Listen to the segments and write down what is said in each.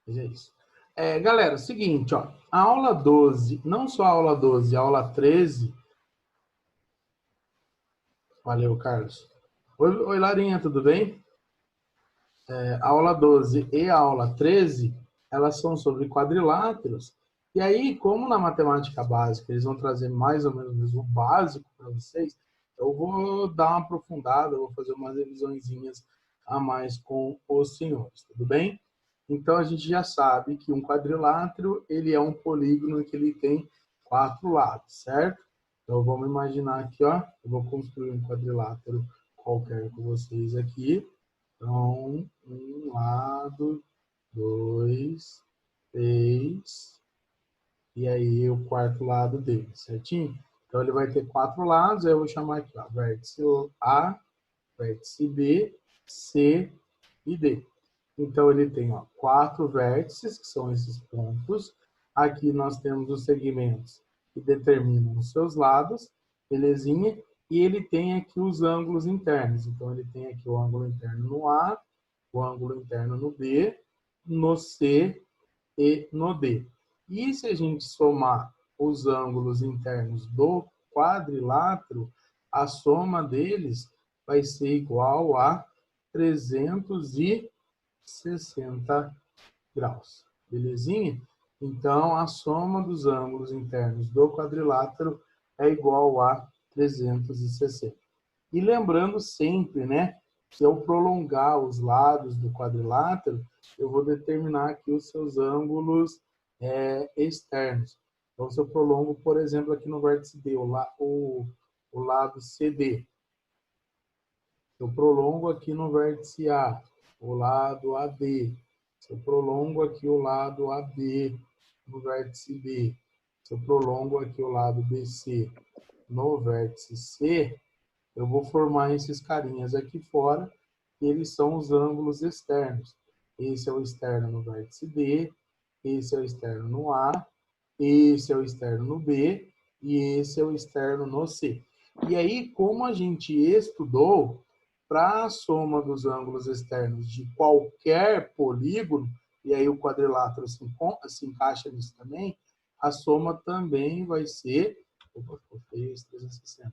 Veja isso. Galera, seguinte, ó, a aula 12, não só a aula 12, a aula 13. Valeu, Carlos. Oi, Larinha, tudo bem? A aula 12 e a aula 13, elas são sobre quadriláteros. E aí, como na matemática básica eles vão trazer mais ou menos o básico para vocês, eu vou dar uma aprofundada, vou fazer umas revisõezinhas a mais com os senhores, tudo bem? Então, a gente já sabe que um quadrilátero, ele é um polígono que ele tem 4 lados, certo? Então, vamos imaginar aqui, ó, eu vou construir um quadrilátero qualquer com vocês aqui. Então, um lado, dois, três, e aí o quarto lado dele, certinho? Então, ele vai ter 4 lados, aí eu vou chamar aqui, ó, vértice A, vértice B, C e D. Então, ele tem, ó, 4 vértices, que são esses pontos. Aqui nós temos os segmentos que determinam os seus lados, belezinha? E ele tem aqui os ângulos internos. Então, ele tem aqui o ângulo interno no A, o ângulo interno no B, no C e no D. E se a gente somar os ângulos internos do quadrilátero, a soma deles vai ser igual a 360 graus. Belezinha? Então, a soma dos ângulos internos do quadrilátero é igual a 360. E lembrando sempre, né, se eu prolongar os lados do quadrilátero, eu vou determinar aqui os seus ângulos externos. Então, se eu prolongo, por exemplo, aqui no vértice D, o lado CD, eu prolongo aqui no vértice A, o lado AD. Se eu prolongo aqui o lado AB no vértice B, se eu prolongo aqui o lado BC no vértice C, eu vou formar esses carinhas aqui fora, que eles são os ângulos externos. Esse é o externo no vértice D, esse é o externo no A, esse é o externo no B e esse é o externo no C. E aí, como a gente estudou, para a soma dos ângulos externos de qualquer polígono, e aí o quadrilátero se encaixa nisso também, a soma também vai ser, opa, ficou feio esse 360,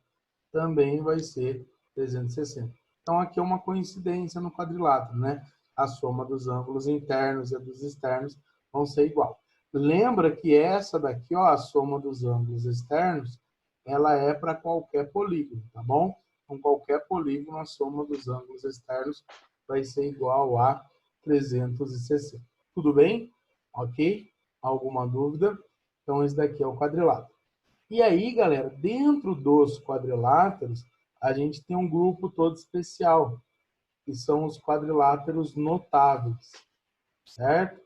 também vai ser 360. Então, aqui é uma coincidência no quadrilátero, né? A soma dos ângulos internos e dos externos vão ser igual. Lembra que essa daqui, ó, a soma dos ângulos externos, ela é para qualquer polígono, tá bom? Com qualquer polígono, a soma dos ângulos externos vai ser igual a 360. Tudo bem? Ok? Alguma dúvida? Então, esse daqui é o quadrilátero. E aí, galera, dentro dos quadriláteros, a gente tem um grupo todo especial, que são os quadriláteros notáveis, certo?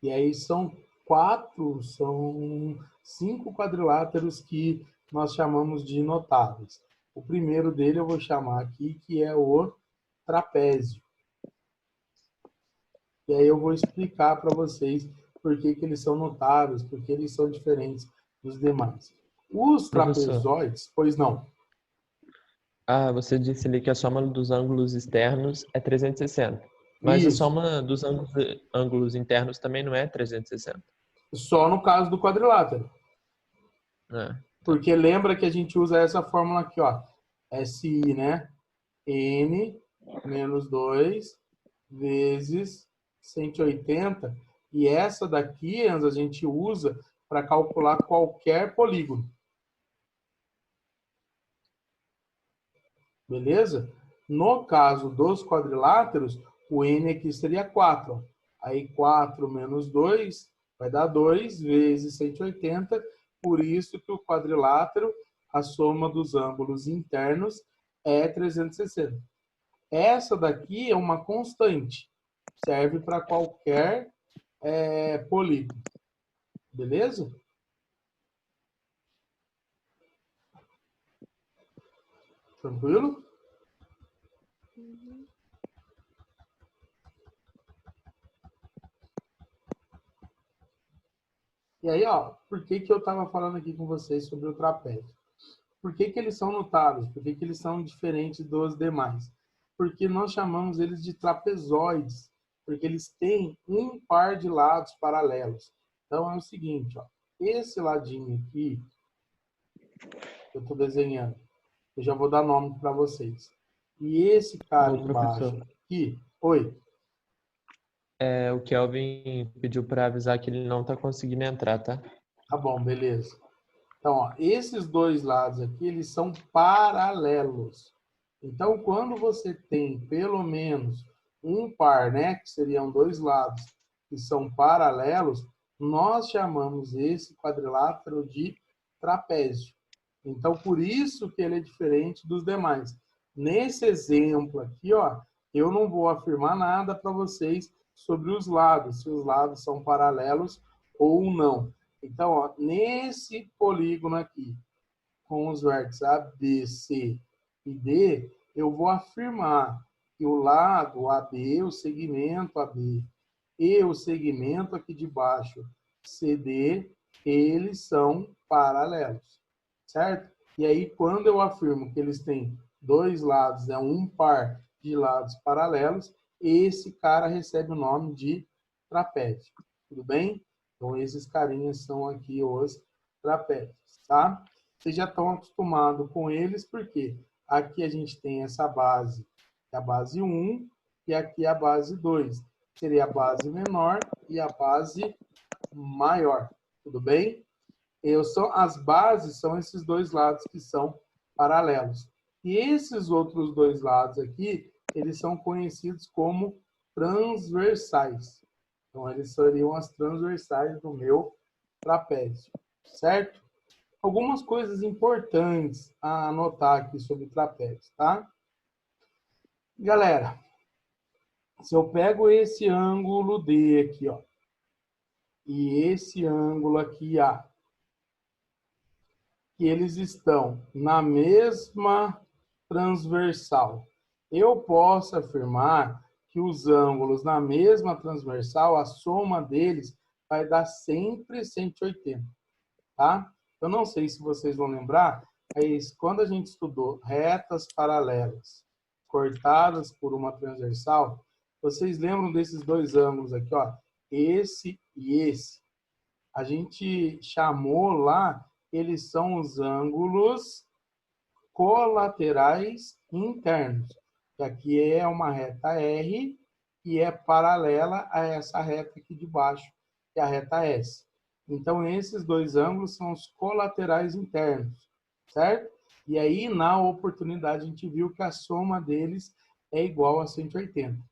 E aí são 5 quadriláteros que nós chamamos de notáveis. O primeiro dele eu vou chamar aqui, que é o trapézio. E aí eu vou explicar para vocês por que eles são notáveis, por que eles são diferentes dos demais. Os Professor, trapezoides, pois não. você disse ali que a soma dos ângulos externos é 360. Mas a Isso. soma dos ângulos internos também não é 360. Só no caso do quadrilátero. Né? Tá. Porque lembra que a gente usa essa fórmula aqui, ó. SI, né? N menos 2 vezes 180. E essa daqui, Enzo, a gente usa para calcular qualquer polígono. Beleza? No caso dos quadriláteros, o N aqui seria 4. Ó. Aí 4 menos 2 vai dar 2 vezes 180. Por isso que o quadrilátero, a soma dos ângulos internos é 360. Essa daqui é uma constante. Serve para qualquer polígono. Beleza? Tranquilo? E aí, ó, por que eu estava falando aqui com vocês sobre o trapézio? Por que eles são notáveis? Por que eles são diferentes dos demais? porque nós chamamos eles de trapezoides, porque eles têm um par de lados paralelos. Então, é o seguinte, ó, esse ladinho aqui, eu estou desenhando, eu já vou dar nome para vocês. E esse cara Ô, embaixo professor, aqui, oi, o Kelvin pediu para avisar que ele não está conseguindo entrar, tá? tá bom, beleza. Então, ó, esses dois lados aqui, eles são paralelos. Então, quando você tem pelo menos um par, né, que seriam dois lados que são paralelos, nós chamamos esse quadrilátero de trapézio. Então, por isso que ele é diferente dos demais. Nesse exemplo aqui, ó, eu não vou afirmar nada para vocês sobre os lados, se os lados são paralelos ou não. Então, ó, nesse polígono aqui, com os vértices A, B, C e D, eu vou afirmar que o lado AB, o segmento AB, e o segmento aqui de baixo, CD, eles são paralelos, certo? E aí, quando eu afirmo que eles têm dois lados, é um par de lados paralelos, esse cara recebe o nome de trapézio, tudo bem? Então, esses carinhas são aqui os trapézios, tá? Vocês já estão acostumados com eles, porque aqui a gente tem essa base, que é a base 1, e aqui a base 2. Seria a base menor e a base maior. Tudo bem? As bases são esses dois lados que são paralelos. E esses outros dois lados aqui, eles são conhecidos como transversais. Então, eles seriam as transversais do meu trapézio, certo? Algumas coisas importantes a anotar aqui sobre trapézio, tá? Galera, se eu pego esse ângulo D aqui, ó, e esse ângulo aqui A, que eles estão na mesma transversal, eu posso afirmar que os ângulos na mesma transversal, a soma deles vai dar sempre 180, tá? Eu não sei se vocês vão lembrar, mas quando a gente estudou retas paralelas cortadas por uma transversal, vocês lembram desses dois ângulos aqui, ó? Esse e esse. A gente chamou lá, eles são os ângulos colaterais internos. Que aqui é uma reta R e é paralela a essa reta aqui de baixo, que é a reta S. Então, esses dois ângulos são os colaterais internos, certo? E aí, na oportunidade, a gente viu que a soma deles é igual a 180.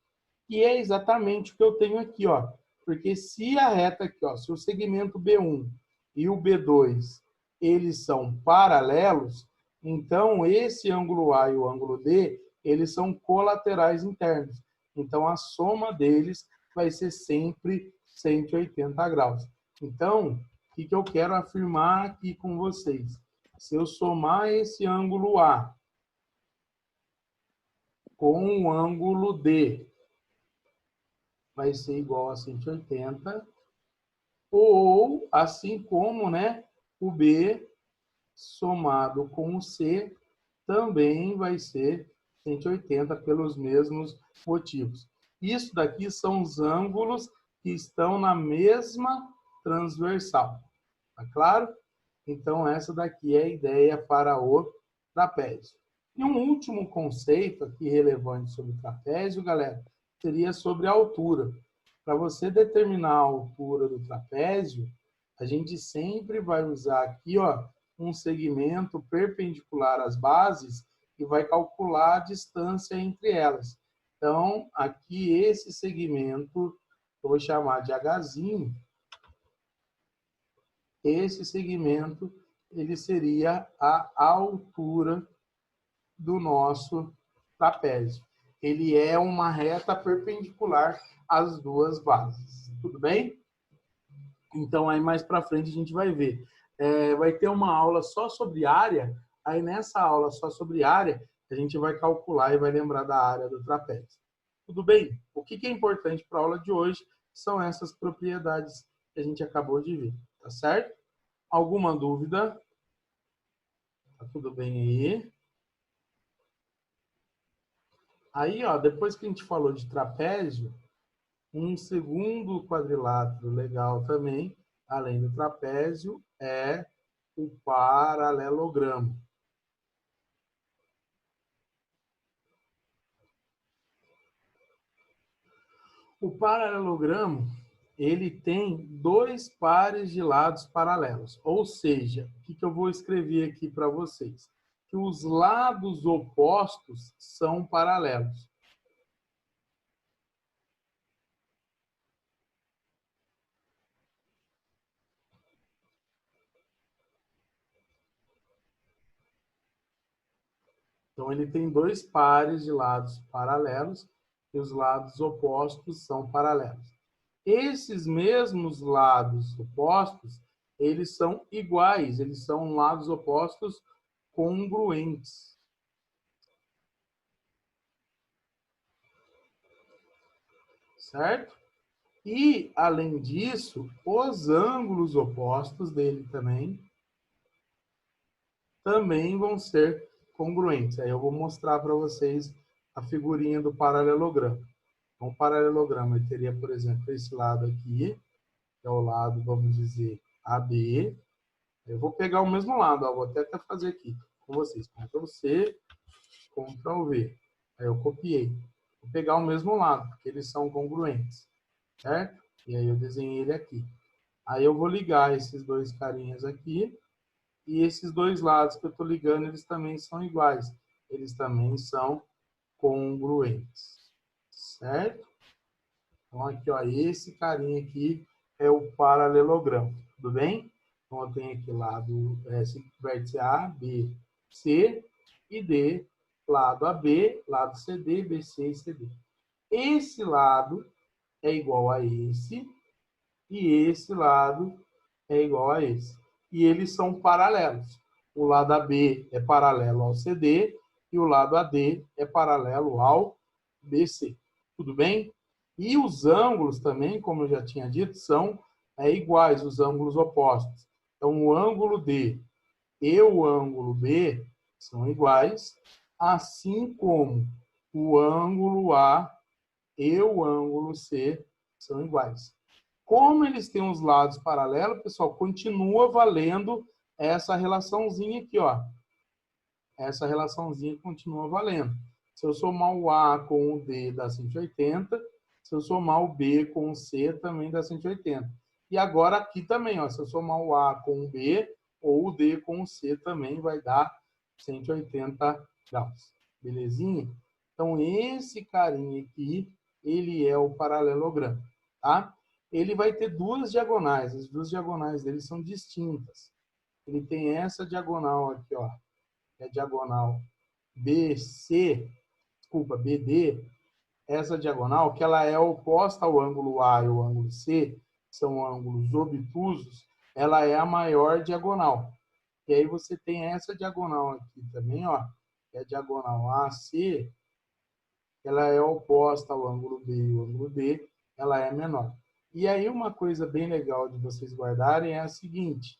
E é exatamente o que eu tenho aqui, ó. Porque se a reta aqui, ó, se o segmento B1 e o B2, eles são paralelos, então esse ângulo A e o ângulo D, eles são colaterais internos. Então a soma deles vai ser sempre 180 graus. Então, o que eu quero afirmar aqui com vocês? Se eu somar esse ângulo A com o ângulo D, vai ser igual a 180, ou assim como, né, o B somado com o C também vai ser 180 pelos mesmos motivos. Isso daqui são os ângulos que estão na mesma transversal. Tá claro? Então, essa daqui é a ideia para o trapézio. E um último conceito aqui relevante sobre o trapézio, galera, seria sobre a altura. Para você determinar a altura do trapézio, a gente sempre vai usar aqui, ó, um segmento perpendicular às bases e vai calcular a distância entre elas. Então, aqui esse segmento, eu vou chamar de Hzinho, esse segmento, ele seria a altura do nosso trapézio. Ele é uma reta perpendicular às duas bases. Tudo bem? Então, aí mais para frente a gente vai ver. Vai ter uma aula só sobre área. Aí nessa aula só sobre área, a gente vai calcular e vai lembrar da área do trapézio. Tudo bem? O que é importante para a aula de hoje são essas propriedades que a gente acabou de ver. Tá certo? Alguma dúvida? Tá tudo bem aí? Aí, ó, depois que a gente falou de trapézio, um segundo quadrilátero legal também, além do trapézio, é o paralelogramo. O paralelogramo, ele tem dois pares de lados paralelos. Ou seja, o que eu vou escrever aqui para vocês? Que os lados opostos são paralelos. Então, ele tem dois pares de lados paralelos e os lados opostos são paralelos. Esses mesmos lados opostos, eles são iguais, eles são lados opostos congruentes. Certo? E, além disso, os ângulos opostos dele também vão ser congruentes. Aí eu vou mostrar para vocês a figurinha do paralelogramo. Então, o paralelogramo ele teria, por exemplo, esse lado aqui, que é o lado, vamos dizer, AB. Eu vou pegar o mesmo lado, ó, vou até fazer aqui com vocês. Ctrl+C, Ctrl+V. Aí eu copiei. Vou pegar o mesmo lado, porque eles são congruentes. Certo? E aí eu desenhei ele aqui. Aí eu vou ligar esses dois carinhas aqui. E esses dois lados que eu estou ligando, eles também são iguais. Eles também são congruentes. Certo? Então, aqui, ó, esse carinha aqui é o paralelogramo. Tudo bem? Então, eu tenho aqui lado vértice A, B, C e D. Lado AB, lado CD, BC e CD. Esse lado é igual a esse e esse lado é igual a esse. E eles são paralelos. O lado AB é paralelo ao CD e o lado AD é paralelo ao BC. Tudo bem? E os ângulos também, como eu já tinha dito, são iguais, os ângulos opostos. Então, o ângulo D e o ângulo B são iguais, assim como o ângulo A e o ângulo C são iguais. Como eles têm os lados paralelos, pessoal, continua valendo essa relaçãozinha aqui, ó. Essa relaçãozinha continua valendo. Se eu somar o A com o D, dá 180. Se eu somar o B com o C, também dá 180. E agora aqui também, ó, se eu somar o A com o B ou o D com o C, também vai dar 180 graus. Belezinha? Então, esse carinha aqui, ele é o paralelogramo, tá? Ele vai ter duas diagonais. As duas diagonais dele são distintas. Ele tem essa diagonal aqui, ó, que é a diagonal BC, desculpa, BD, essa diagonal, que ela é oposta ao ângulo A e ao ângulo C, são ângulos obtusos, ela é a maior diagonal. E aí você tem essa diagonal aqui também, ó, que é a diagonal AC, ela é oposta ao ângulo B e ao ângulo D, ela é menor. E aí uma coisa bem legal de vocês guardarem é a seguinte: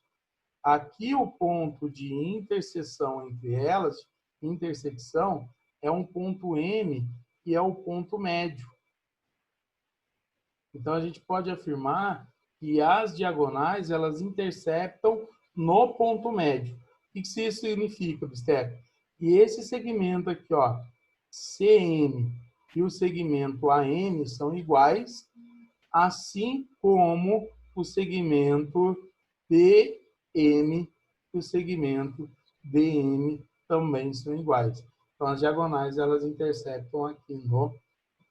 aqui o ponto de interseção entre elas, intersecção, é um ponto M, que é o ponto médio. Então a gente pode afirmar que as diagonais elas interceptam no ponto médio. O que isso significa, Bisteca? E esse segmento aqui, ó, CM e o segmento AM são iguais, assim como o segmento BM e o segmento DM também são iguais. Então, as diagonais, elas interceptam aqui no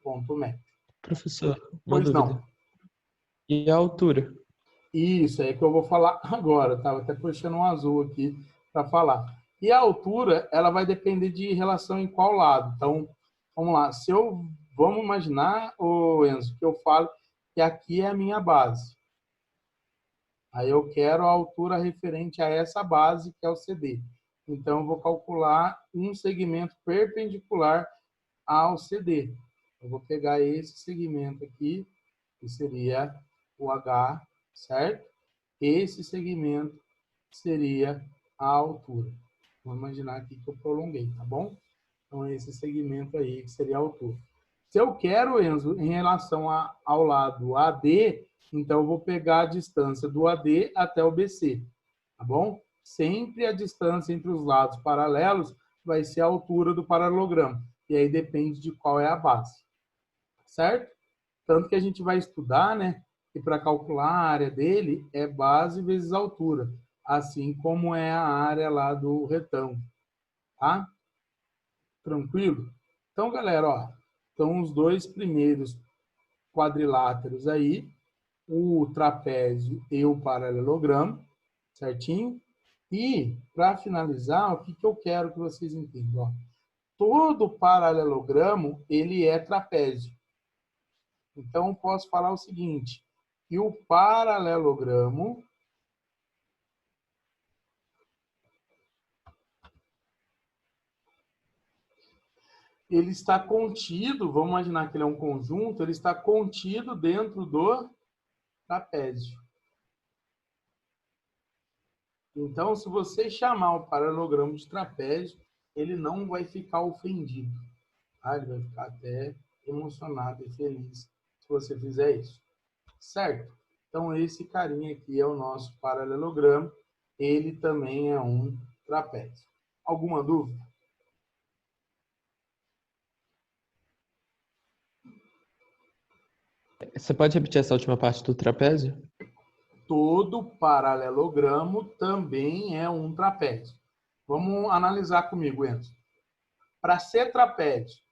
ponto médio. Professor, uma Pois dúvida. não. E a altura? Isso, é que eu vou falar agora. Estava até puxando um azul aqui para falar. E a altura, ela vai depender de relação em qual lado. Então, vamos lá. Vamos imaginar, Enzo, que eu falo que aqui é a minha base. Aí eu quero a altura referente a essa base, que é o CD. Então, eu vou calcular um segmento perpendicular ao CD. Eu vou pegar esse segmento aqui, que seria o H, certo? Esse segmento seria a altura. Vou imaginar aqui que eu prolonguei, tá bom? Então, é esse segmento aí que seria a altura. Se eu quero, Enzo, em relação ao lado AD, então eu vou pegar a distância do AD até o BC, tá bom? Sempre a distância entre os lados paralelos vai ser a altura do paralelogramo. E aí depende de qual é a base, certo? Tanto que a gente vai estudar, né? Que para calcular a área dele é base vezes altura, assim como é a área lá do retângulo, tá? Tranquilo? Então, galera, ó, estão os dois primeiros quadriláteros aí, o trapézio e o paralelogramo, certinho? E, para finalizar, o que eu quero que vocês entendam? Ó, todo paralelogramo, ele é trapézio. Então, eu posso falar o seguinte, que o paralelogramo ele está contido, vamos imaginar que ele é um conjunto, ele está contido dentro do trapézio. Então, se você chamar o paralelogramo de trapézio, ele não vai ficar ofendido. Tá? Ele vai ficar até emocionado e feliz se você fizer isso. Certo? Então, esse carinha aqui é o nosso paralelogramo. Ele também é um trapézio. Alguma dúvida? Você pode repetir essa última parte do trapézio? Todo paralelogramo também é um trapézio. Vamos analisar comigo, Enzo. Para ser trapézio,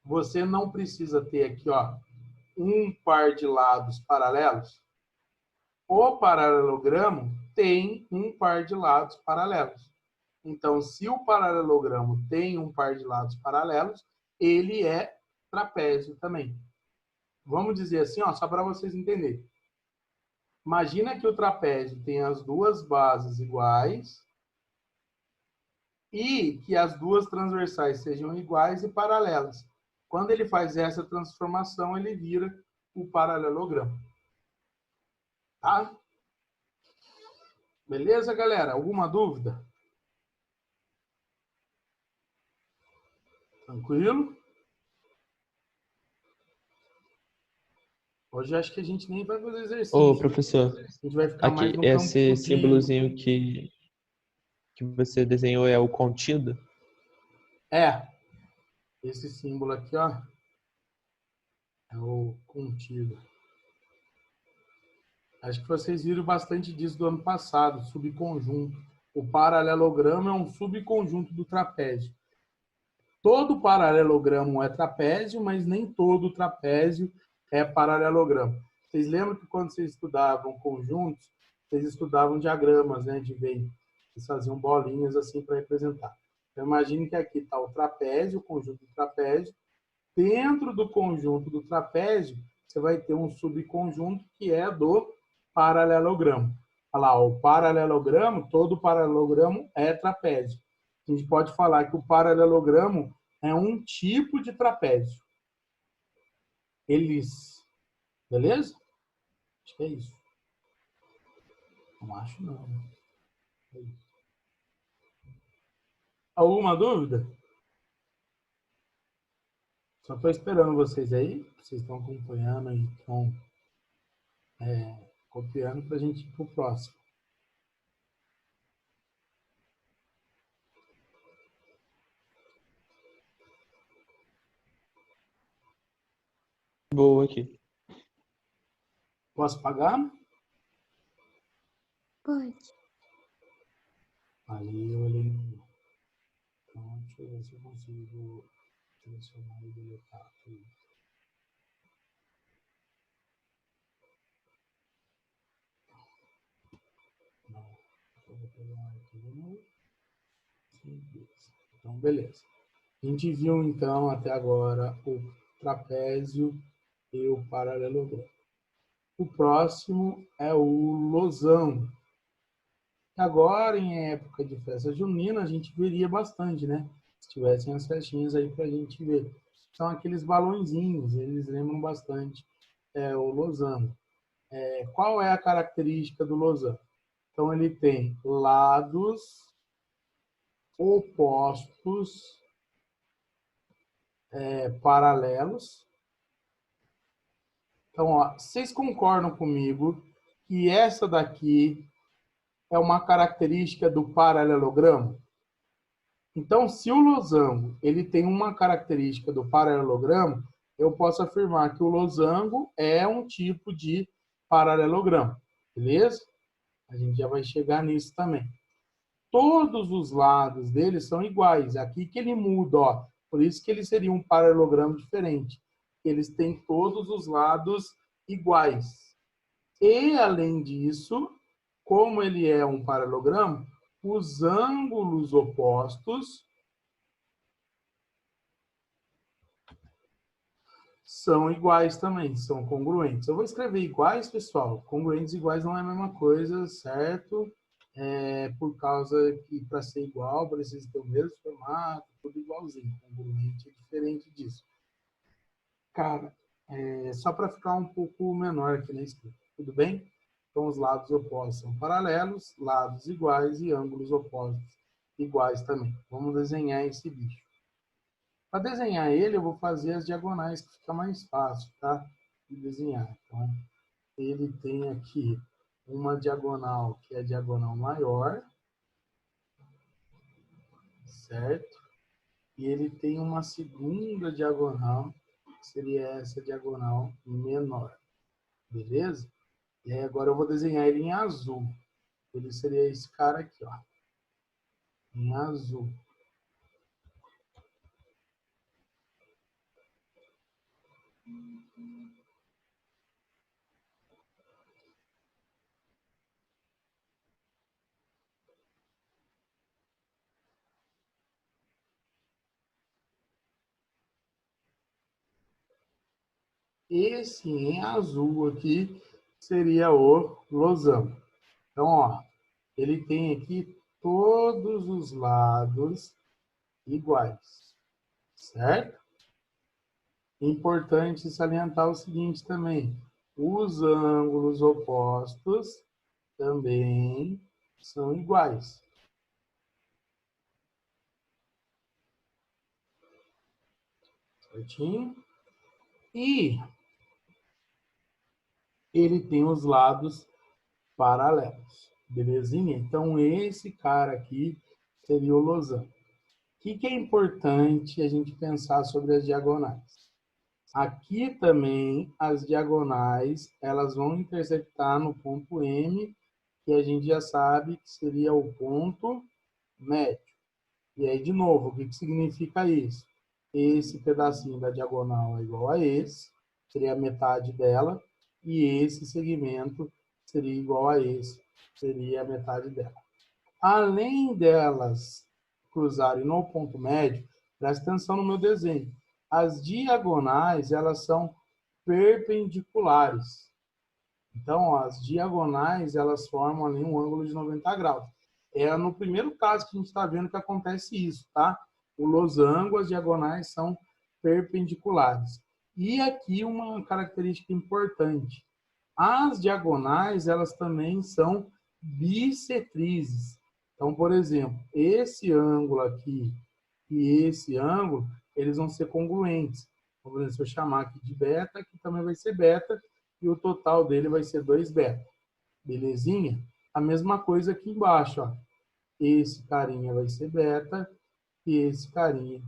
você não precisa ter aqui, ó, um par de lados paralelos. O paralelogramo tem um par de lados paralelos. Então, se o paralelogramo tem um par de lados paralelos, ele é trapézio também. Vamos dizer assim, ó, só para vocês entenderem. Imagina que o trapézio tem as duas bases iguais e que as duas transversais sejam iguais e paralelas. Quando ele faz essa transformação, ele vira o paralelogramo. Tá? Beleza, galera? Alguma dúvida? Tranquilo? Hoje acho que a gente nem vai fazer Ô, exercício. professor, A gente vai ficar mais aqui, no campo esse de... símbolozinho que você desenhou é o contido? É, esse símbolo aqui, ó, é o contido. Acho que vocês viram bastante disso do ano passado, subconjunto. O paralelogramo é um subconjunto do trapézio. Todo paralelogramo é trapézio, mas nem todo trapézio é paralelogramo. Vocês lembram que quando vocês estudavam conjuntos, vocês estudavam diagramas, né, de veio. Vocês faziam bolinhas assim para representar. Então, imagine que aqui está o trapézio, o conjunto do trapézio. Dentro do conjunto do trapézio, você vai ter um subconjunto que é do paralelogramo. Olha lá, o paralelogramo, todo paralelogramo é trapézio. A gente pode falar que o paralelogramo é um tipo de trapézio. Eles. Beleza? Acho que é isso. Não acho, não. É isso. Alguma dúvida? Só estou esperando vocês aí. Vocês estão acompanhando e estão copiando para a gente ir para o próximo. Boa aqui. Posso pagar? Pode. Valeu, Helena. Então, deixa eu ver se eu consigo selecionar e deletar tudo. Não. Eu vou pegar aqui de novo. Então, beleza. A gente viu, então, até agora o trapézio e o paralelogramo. O próximo é o losão. Agora, em época de festa junina, a gente veria bastante, né? Se tivessem as festinhas aí para a gente ver. São aqueles balõezinhos, eles lembram bastante o losango. Qual é a característica do losango? Então, ele tem lados opostos paralelos. Então, ó, vocês concordam comigo que essa daqui é uma característica do paralelogramo? Então, se o losango ele tem uma característica do paralelogramo, eu posso afirmar que o losango é um tipo de paralelogramo, beleza? A gente já vai chegar nisso também. Todos os lados dele são iguais. Aqui que ele muda, ó. Por isso que ele seria um paralelogramo diferente. Eles têm todos os lados iguais. E, além disso, como ele é um paralelogramo, os ângulos opostos são iguais também, são congruentes. Eu vou escrever iguais, pessoal. Congruentes e iguais não é a mesma coisa, certo? Por causa que para ser igual precisa ter o mesmo formato, tudo igualzinho. Congruente é diferente disso. Cara, só para ficar um pouco menor aqui na escrita, tudo bem? Então, os lados opostos são paralelos, lados iguais e ângulos opostos iguais também. Vamos desenhar esse bicho. Para desenhar ele, eu vou fazer as diagonais, que fica mais fácil, tá? De desenhar. Então, ele tem aqui uma diagonal, que é a diagonal maior, certo? E ele tem uma segunda diagonal, que seria essa diagonal menor, beleza? E aí agora eu vou desenhar ele em azul. Ele seria esse cara aqui, ó, em azul. Esse em azul aqui seria o losango. Então, ó, ele tem aqui todos os lados iguais, certo? Importante salientar o seguinte também: os ângulos opostos também são iguais. Certinho? E ele tem os lados paralelos. Belezinha? Então, esse cara aqui seria o losango. O que é importante a gente pensar sobre as diagonais? Aqui também, as diagonais, elas vão intersectar no ponto M, que a gente já sabe que seria o ponto médio. E aí, de novo, o que significa isso? Esse pedacinho da diagonal é igual a esse, seria a metade dela, e esse segmento seria igual a esse, seria a metade dela. Além delas cruzarem no ponto médio, presta atenção no meu desenho. As diagonais, elas são perpendiculares. Então, ó, as diagonais, elas formam ali um ângulo de 90 graus. É no primeiro caso que a gente está vendo que acontece isso, tá? O losango, as diagonais são perpendiculares. E aqui uma característica importante. As diagonais, elas também são bissetrizes. Então, por exemplo, esse ângulo aqui e esse ângulo, eles vão ser congruentes. Então, por exemplo, se eu chamar aqui de beta, aqui também vai ser beta, e o total dele vai ser 2 beta. Belezinha? A mesma coisa aqui embaixo, ó. Esse carinha vai ser beta e esse carinha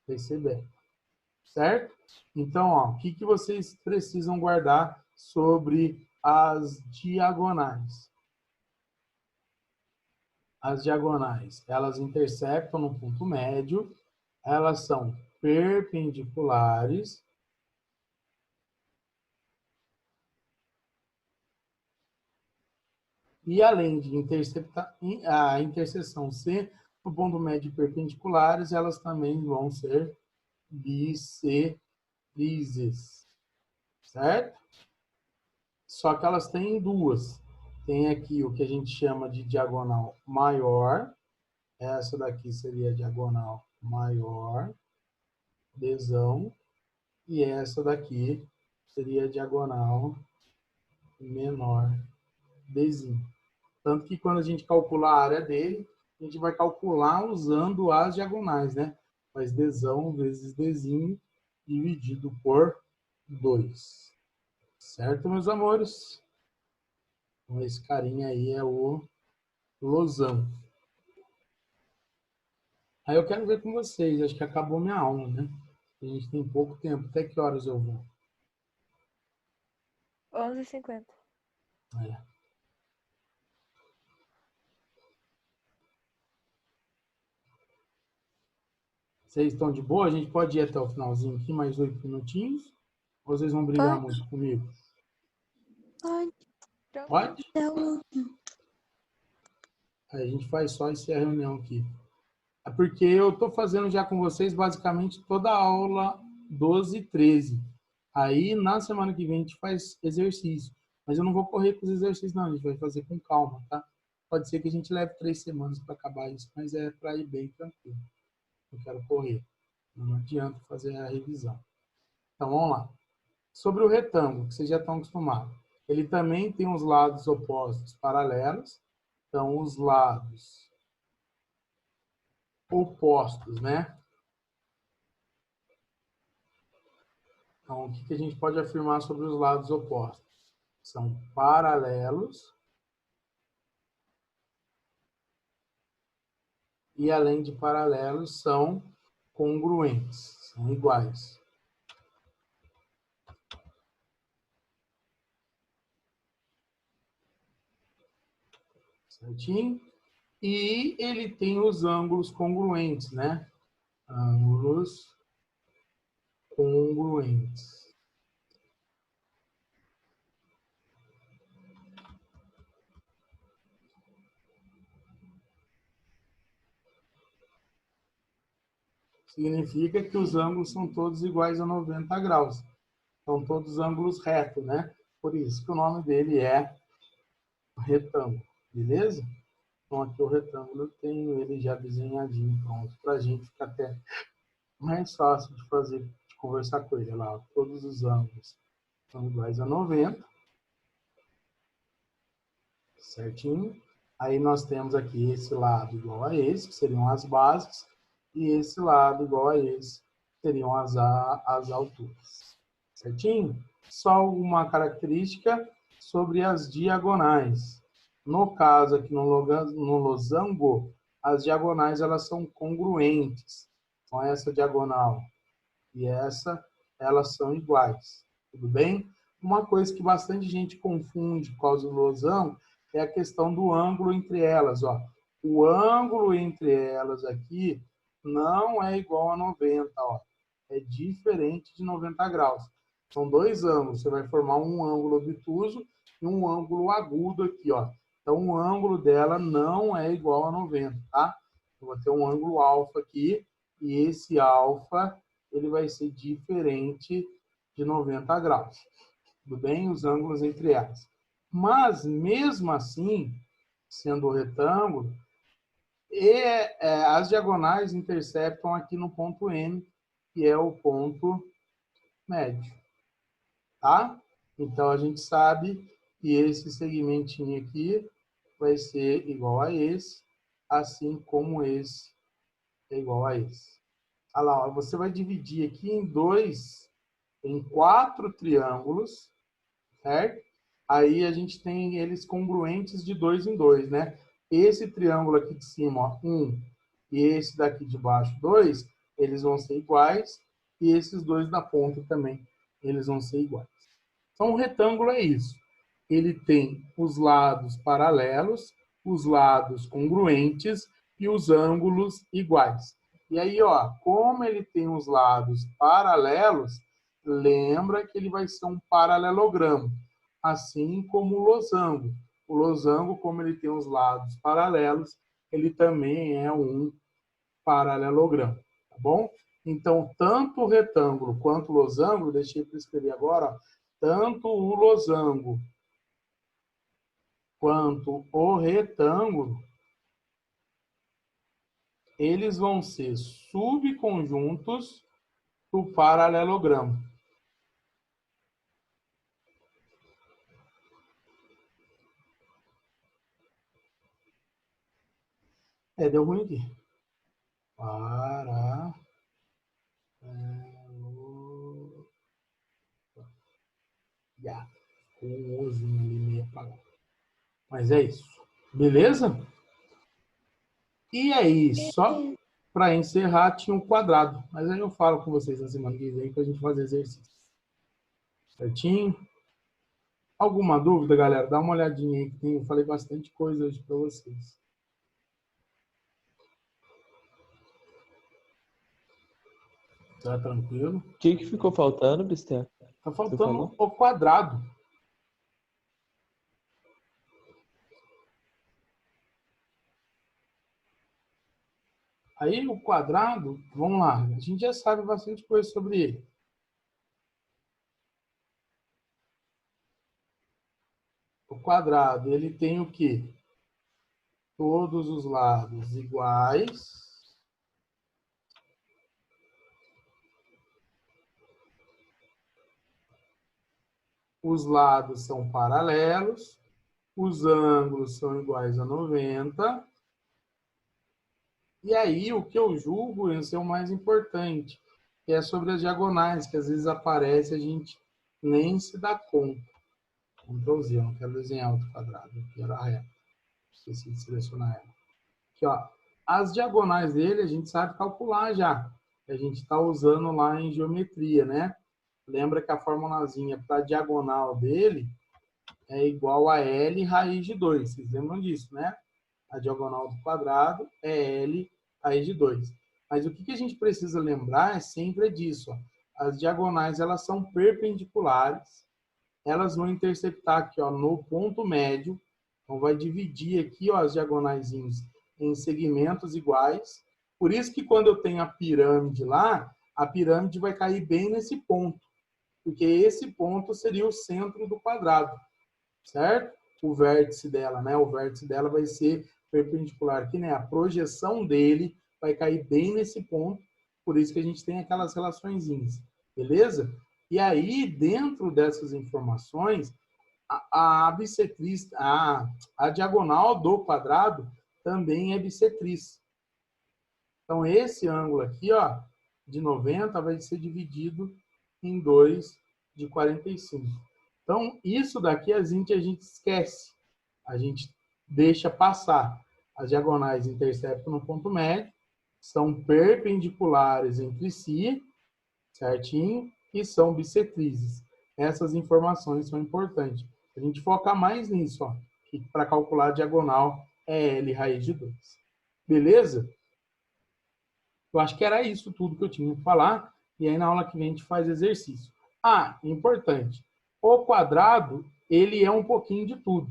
vai ser beta. Certo? Então, ó, o que vocês precisam guardar sobre as diagonais? As diagonais, elas intersectam no ponto médio, elas são perpendiculares e, além de a interseção ser no ponto médio perpendiculares, elas também vão ser bissetrizes, certo? Só que elas têm duas. Tem aqui o que a gente chama de diagonal maior. Essa daqui seria a diagonal maior, Dzão. E essa daqui seria a diagonal menor, Dzinho. Tanto que quando a gente calcular a área dele, a gente vai calcular usando as diagonais, né? Faz Dzão vezes Dzinho, dividido por 2. Certo, meus amores? Então, esse carinha aí é o losango. Aí eu quero ver com vocês. Acho que acabou minha aula, né? A gente tem pouco tempo. Até que horas eu vou? 11h50. É. Vocês estão de boa? A gente pode ir até o finalzinho aqui, mais 8 minutinhos? Ou vocês vão brigar Pode. muito comigo? Pode. Pode? Até o Aí a gente faz só essa reunião aqui. É porque eu estou fazendo já com vocês basicamente toda a aula 12 e 13. Aí na semana que vem a gente faz exercício. Mas eu não vou correr com os exercícios, não. A gente vai fazer com calma, tá? Pode ser que a gente leve 3 semanas para acabar isso, mas é para ir bem tranquilo. Eu quero correr. Não adianta fazer a revisão. Então vamos lá. Sobre o retângulo, que vocês já estão acostumados. Ele também tem os lados opostos paralelos. Então, os lados opostos, né? Então, o que a gente pode afirmar sobre os lados opostos? São paralelos e, além de paralelos, são congruentes, são iguais. Certinho? E ele tem os ângulos congruentes, né? Ângulos congruentes. Significa que os ângulos são todos iguais a 90 graus. São todos ângulos retos, né? Por isso que o nome dele é retângulo, beleza? Então aqui o retângulo eu tenho ele já desenhadinho, pronto, para a gente ficar até mais fácil de fazer, de conversar com ele. Olha lá, todos os ângulos são iguais a 90, certinho? Aí nós temos aqui esse lado igual a esse, que seriam as bases, e esse lado igual a esse, que seriam as alturas. Certinho? Só uma característica sobre as diagonais. No caso aqui no losango, as diagonais elas são congruentes. Então essa diagonal e essa, elas são iguais. Tudo bem? Uma coisa que bastante gente confunde por causa do losango é a questão do ângulo entre elas. Ó. O ângulo entre elas aqui não é igual a 90. Ó. É diferente de 90 graus. São dois ângulos. Você vai formar um ângulo obtuso e um ângulo agudo aqui. Ó. Então, o ângulo dela não é igual a 90. Tá? Eu vou ter um ângulo alfa aqui e esse alfa ele vai ser diferente de 90 graus. Tudo bem? Os ângulos entre elas. Mas, mesmo assim, sendo o retângulo, as diagonais interceptam aqui no ponto M, que é o ponto médio. Tá? Então, a gente sabe que esse segmentinho aqui vai ser igual a esse, assim como esse é igual a esse. Olha lá, você vai dividir aqui em 4 triângulos, certo? Aí a gente tem eles congruentes de 2 em 2, né? Esse triângulo aqui de cima, ó, 1, e esse daqui de baixo, 2, eles vão ser iguais, e esses dois da ponta também, eles vão ser iguais. Então, o retângulo é isso. Ele tem os lados paralelos, os lados congruentes e os ângulos iguais. E aí, ó, como ele tem os lados paralelos, lembra que ele vai ser um paralelogramo, assim como o losango. O losango, como ele tem os lados paralelos, ele também é um paralelogramo, tá bom? Então, tanto o retângulo quanto o losango, deixei para escrever agora, ó, tanto o losango quanto o retângulo, eles vão ser subconjuntos do paralelogramo. Deu ruim aqui. Paralelogramo. com um ozinho ali meio apagado. Mas é isso. Beleza? E aí, só para encerrar, tinha um quadrado. Mas aí eu falo com vocês na semana que vem para a gente fazer exercício. Certinho? Alguma dúvida, galera? Dá uma olhadinha aí que eu falei bastante coisa hoje para vocês. Tá tranquilo? O que ficou faltando, Bister? Tá faltando o quadrado. Aí o quadrado, vamos lá, a gente já sabe bastante coisa sobre ele. O quadrado, ele tem o quê? Todos os lados iguais. Os lados são paralelos. Os ângulos são iguais a 90. E aí, o que eu julgo esse é o mais importante, que é sobre as diagonais, que às vezes aparece e a gente nem se dá conta. Ctrl Z, eu não quero desenhar outro quadrado, eu quero a reta. Esqueci de selecionar ela. Aqui, ó. As diagonais dele a gente sabe calcular já. A gente está usando lá em geometria, né? Lembra que a formulazinha para a diagonal dele é igual a L raiz de 2. Vocês lembram disso, né? A diagonal do quadrado é L raiz de 2. Mas o que a gente precisa lembrar é sempre disso. Ó. As diagonais elas são perpendiculares. Elas vão interceptar aqui ó, no ponto médio. Então, vai dividir aqui ó, as diagonais em segmentos iguais. Por isso que quando eu tenho a pirâmide lá, a pirâmide vai cair bem nesse ponto. Porque esse ponto seria o centro do quadrado. Certo? O vértice dela, né? O vértice dela vai ser perpendicular aqui, né? A projeção dele vai cair bem nesse ponto. Por isso que a gente tem aquelas relaçõezinhas. Beleza? E aí, dentro dessas informações, a bissetriz, a diagonal do quadrado também é bissetriz. Então, esse ângulo aqui, ó, de 90, vai ser dividido em 2 de 45. Então, isso daqui a gente esquece. A gente deixa passar. As diagonais interceptam no ponto médio, são perpendiculares entre si, certinho? E são bissetrizes. Essas informações são importantes. A gente foca mais nisso, ó, que para calcular a diagonal é L raiz de 2. Beleza? Eu acho que era isso tudo que eu tinha que falar. E aí, na aula que vem, a gente faz exercício. Importante. O quadrado, ele é um pouquinho de tudo.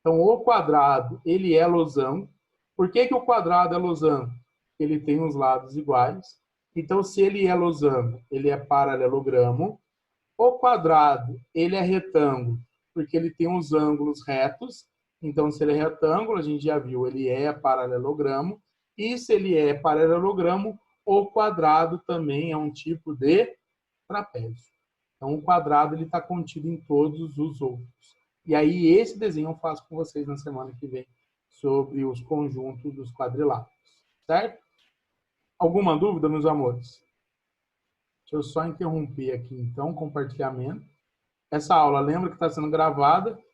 Então, o quadrado, ele é losango. Por que o quadrado é losango? Ele tem os lados iguais. Então, se ele é losango, ele é paralelogramo. O quadrado, ele é retângulo, porque ele tem os ângulos retos. Então, se ele é retângulo, a gente já viu, ele é paralelogramo. E se ele é paralelogramo, o quadrado também é um tipo de trapézio. Então, o quadrado está contido em todos os outros. E aí, esse desenho eu faço com vocês na semana que vem, sobre os conjuntos dos quadriláteros. Certo? Alguma dúvida, meus amores? Deixa eu só interromper aqui, então, o compartilhamento. Essa aula, lembra que está sendo gravada,